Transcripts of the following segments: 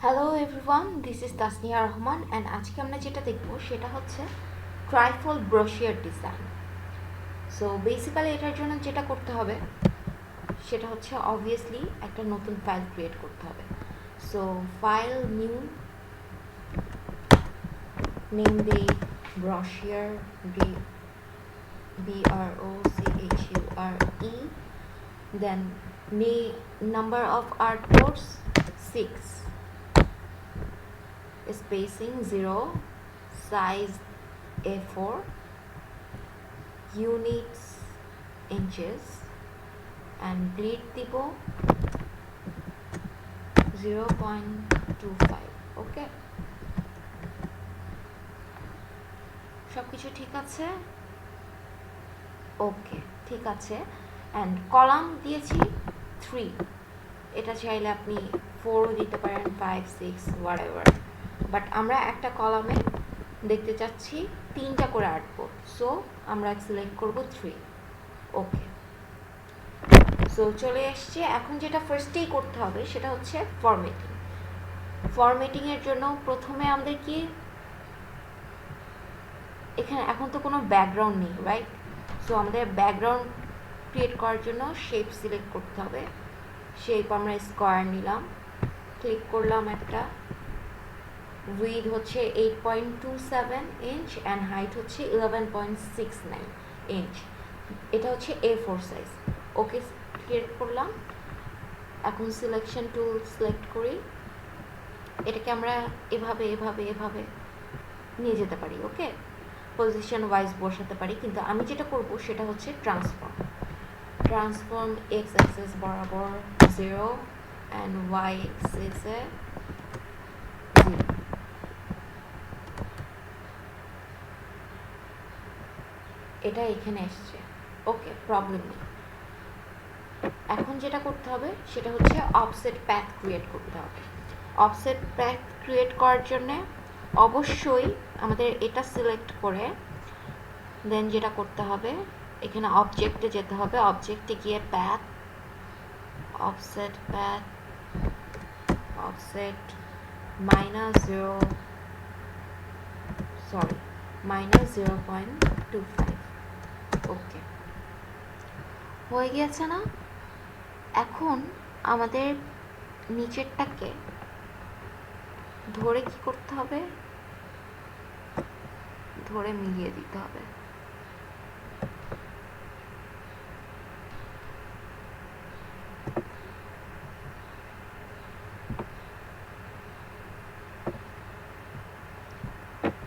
Hello everyone, this is Tasnia Rahman and আজকে আমরা যেটা দেখব সেটা হচ্ছে trifle brochure design. So basically এটার জন্য যেটা করতে হবে সেটা হচ্ছে অবভিয়াসলি একটা নতুন ফাইল ক্রিয়েট করতে হবে। সো ফাইল নিউ, নেম দেই brochure, BROCHURE, then number of artboards 6, spacing 0, size A4, units inches, and grid দিব 0.25. ওকে, সব কিছু ঠিক আছে? ওকে, ঠিক আছে। অ্যান্ড কলাম দিয়েছি 3, এটা চাইলে আপনি 4ও দিতে পারেন, 5, 6 হোয়াটএভার, বাট আমরা একটা কলামে দেখতে চাচ্ছি 3টা করে আর্টবোর্ড, সো আমরা সিলেক্ট করব 3। ওকে, সো চলে এসছে। এখন যেটা ফার্স্টেই করতে হবে সেটা হচ্ছে ফরম্যাটিংয়ের জন্য প্রথমে আমাদের কি, এখানে এখন তো কোনো ব্যাকগ্রাউন্ড নেই, রাইট? সো আমাদের ব্যাকগ্রাউন্ড ক্রিয়েট করার জন্য শেপ সিলেক্ট করতে হবে। শেপ আমরা স্কোয়ার নিলাম, ক্লিক করলাম একটা, উইথ হচ্ছে 8.27 ইঞ্চ অ্যান্ড হাইট হচ্ছে 11.69 ইঞ্চ। এটা হচ্ছে A4 সাইজ। ওকে, ক্রিয়েট করলাম। এখন সিলেকশন টুল সিলেক্ট করি, এটাকে আমরা এভাবে এভাবে এভাবে নিয়ে যেতে পারি। ওকে, পজিশন ওয়াইজ বসাতে পারি, কিন্তু আমি যেটা করব সেটা হচ্ছে ট্রান্সফর্ম এক্স অ্যাক্সিস বরাবর 0 অ্যান্ড ওয়াই অ্যাক্সিসে 0। এটা এখানে এসছে। ওকে, প্রবলেম নেই। এখন যেটা করতে হবে সেটা হচ্ছে অফসেট প্যাথ ক্রিয়েট করতে হবে। অফসেট প্যাথ ক্রিয়েট করার জন্যে অবশ্যই আমাদের এটা সিলেক্ট করে দেন যেটা করতে হবে, এখানে অবজেক্টে যেতে হবে। অবজেক্টে গিয়ে প্যাথ, অফসেট প্যাথ, অফসেট -0.25। ওকে, হয়ে গিয়েছে না? এখন আমাদের নিচেরটাকে ধরে কি করতে হবে, ধরে মিলিয়ে দিতে হবে।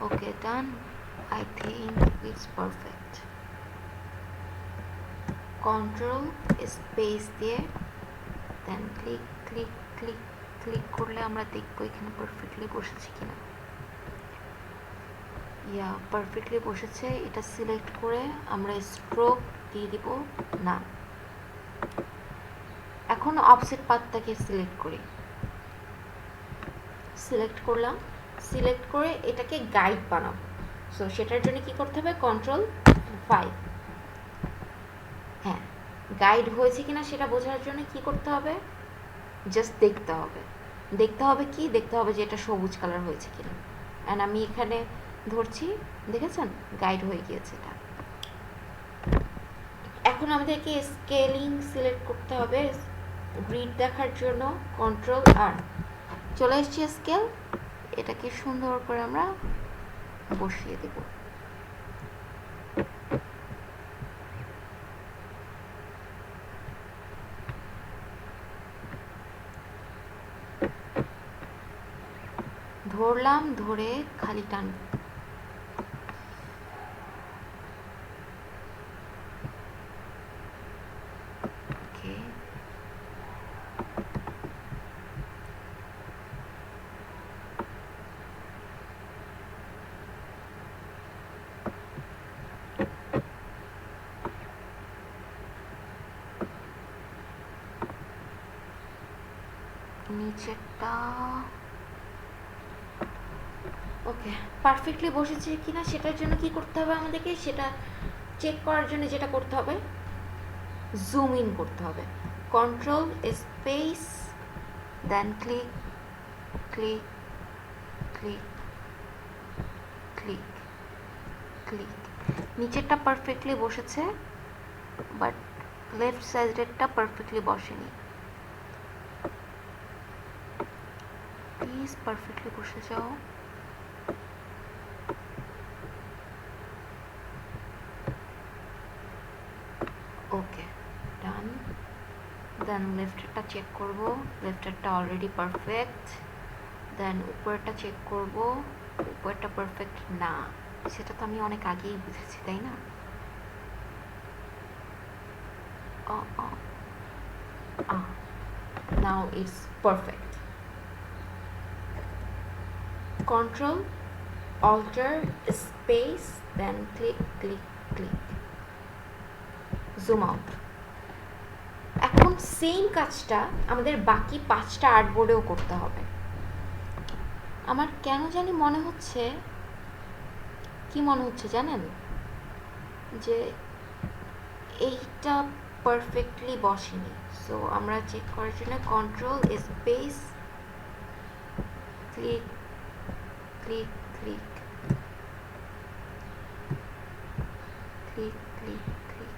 ওকে, ডান। I think it's perfect. Control space দিয়ে দেন ক্লিক ক্লিক ক্লিক ক্লিক করলে আমরা দেখবো এখানে পারফেক্টলি বসেছে কিনা। ইয়া, পারফেক্টলি বসেছে। এটা সিলেক্ট করে আমরা স্ট্রোক দিয়ে দিব না। এখন অফসেট পাথটাকে সিলেক্ট করি, সিলেক্ট করলাম। সিলেক্ট করে এটাকে গাইড বানাবো। সো সেটার জন্য কি করতে হবে, Ctrl+5। হ্যাঁ, গাইড হয়েছে কিনা সেটা বোঝার জন্য কি করতে হবে, জাস্ট দেখতে হবে। কি দেখতে হবে যে এটা সবুজ কালার হয়েছে কিনা। অ্যান্ড আমি এখানে ধরছি, দেখেছেন গাইড হয়ে গিয়েছে এটা। এখন আমাদেরকে স্কেলিং সিলেক্ট করতে হবে গ্রিড দেখার জন্য, Ctrl+R। চলে এসেছি স্কেল, এটাকে সুন্দর করে আমরা বসিয়ে দেব। ধরলাম, ধরে খালি টানব। ওকে, নিচেরটা ওকে পারফেক্টলি বসেছে কিনা সেটার জন্য কি করতে হবে আমাদেরকে, সেটা চেক করার জন্য যেটা করতে হবে, জুম ইন করতে হবে। Control space then click click click click click. নিচেরটা পারফেক্টলি বসেছে, বাট লেফট সাইডেরটা পারফেক্টলি বসেনি। প্লিজ পারফেক্টলি বসে যাও। ওকে, ডান। দেন লেফটেরটা চেক করব, লেফটেরটা অলরেডি পারফেক্ট। দেন উপরেরটা চেক করব, উপরেরটা পারফেক্ট না, সেটা তো আমি অনেক আগেই বুঝেছি, তাই না? Now it's perfect. Control Alter space, then click click click, zoom out. এখন সেম কাজটা আমাদের বাকি 5টা আর্টবোর্ডেও করতে হবে। আমার কেন জানি মনে হচ্ছে, কি মনে হচ্ছে জানেন, যে এইটা পারফেক্টলি বসেনি। সো আমরা চেক করার জন্য control space click click click click click click,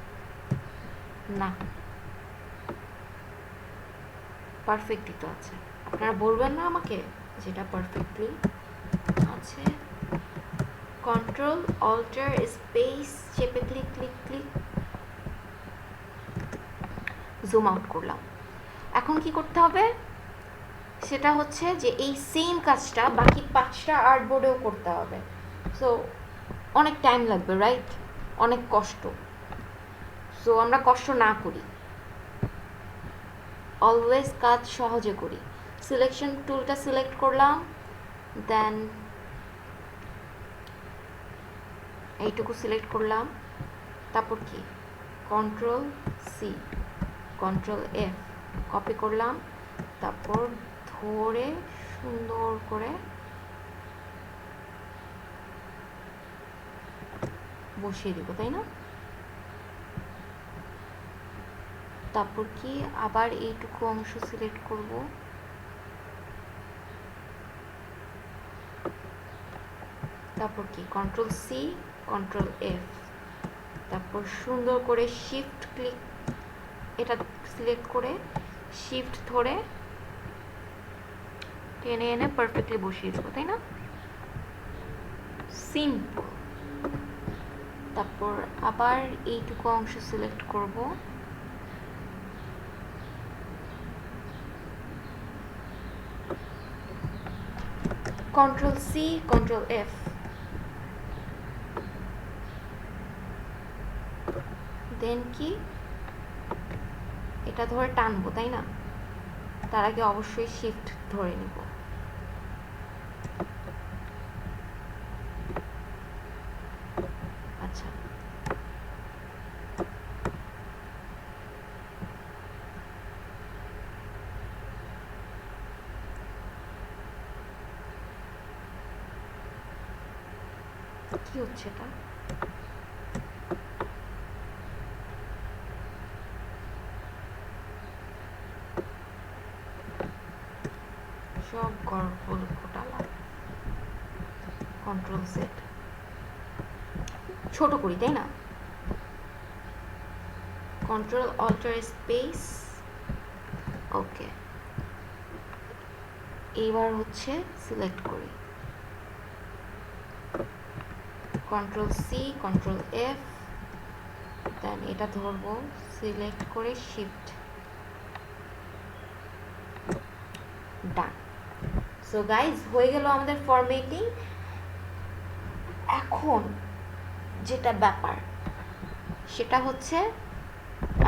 না পারফেক্টই তো আছে। আপনারা বলবেন না আমাকে যেটা পারফেক্টলি আছে? কন্ট্রোল অল্টার স্পেস চেপে click click click, zoom out করলাম। এখন কি করতে হবে সেটা হচ্ছে যে এই সেম কাজটা বাকি 5টা আর্টবোর্ডেও করতে হবে। সো অনেক টাইম লাগবে, রাইট? অনেক কষ্ট। সো আমরা কষ্ট না করি, অলওয়েজ কাজ সহজে করি। সিলেকশন টুলটা সিলেক্ট করলাম, দেন এইটুকু সিলেক্ট করলাম, তারপর কি control C control F copy করলাম, তারপর ধরে সুন্দর করে বসিয়ে দিব, তাই না? তারপর কি আবার এইটুকু অংশ সিলেক্ট করব, তারপর কি কন্ট্রোল সি কন্ট্রোল এফ, তারপর সুন্দর করে শিফট ক্লিক, এটা সিলেক্ট করে শিফট ধরে টেনে এনে পারফেক্টলি বসিয়ে দেবো, তাই না? সিম্পল। তারপর আবার এইটুকু অংশ সিলেক্ট করব, কন্ট্রোল সি কন্ট্রোল এফ, দেন কি এটা ধরে টানবো, তাই না? তার আগে অবশ্যই শিফট ধরে নিব। আচ্ছা, কি হচ্ছে এটা? সব গড়বড় ঘোটালা। কন্ট্রোল জেড, ছোট করি, তাই না? কন্ট্রোল অল্টার স্পেস, ওকে। এইবার হচ্ছে সিলেক্ট করি, কন্ট্রোল সি কন্ট্রোল এফ, দেন এটা ধরবো, সিলেক্ট করে শিফট, ডান। সো গাইজ, হয়ে গেল আমাদের ফরম্যাটিং। এখন যেটা ব্যাপার সেটা হচ্ছে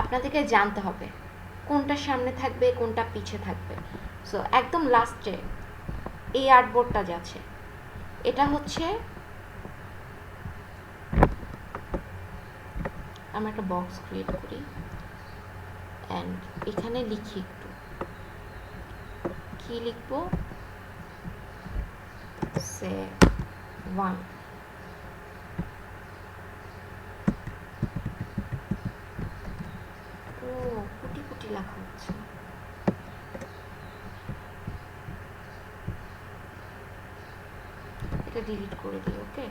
আপনাদেরকে জানতে হবে কোনটা সামনে থাকবে কোনটা পিছে থাকবে। সো একদম লাস্টে এই আর্টবোর্ডটা যাচ্ছে, এটা হচ্ছে আমরা একটা বক্স ক্রিয়েট করি অ্যান্ড এখানে লিখি, একটু কি লিখবো, সে 1, ও কুটি কুটি লেখা হচ্ছে, এটা ডিলিট করে দিই। ওকে,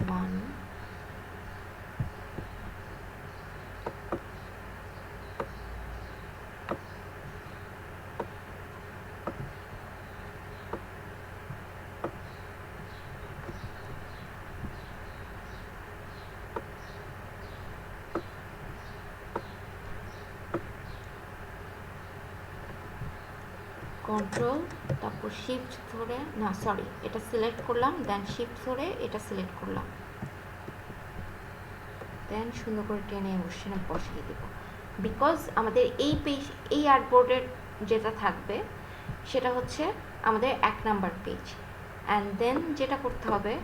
1 কন্ট্রোল, তারপর শিফট ধরে, না সরি, এটা সিলেক্ট করলাম, দেন শিফট ধরে এটা সিলেক্ট করলাম, দেন সুন্দর করে টেনে ওখানে বসিয়ে দেব। বিকজ আমাদের এই পেজ, এই আর্টবোর্ডের যেটা থাকবে সেটা হচ্ছে আমাদের 1 নাম্বার পেজ। অ্যান্ড দেন যেটা করতে হবে,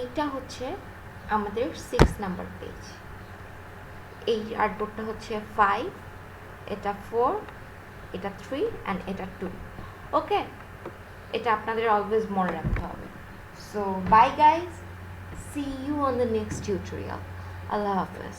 এইটা হচ্ছে আমাদের 6 নাম্বার পেজ। এই আর্টবোর্ডটা হচ্ছে 5, এটা 4, এটা 3 অ্যান্ড এটা 2। ওকে, এটা আপনাদের অলওয়েজ মনে রাখতে হবে। So bye guys, see you on the next tutorial. আল্লাহ হাফেজ।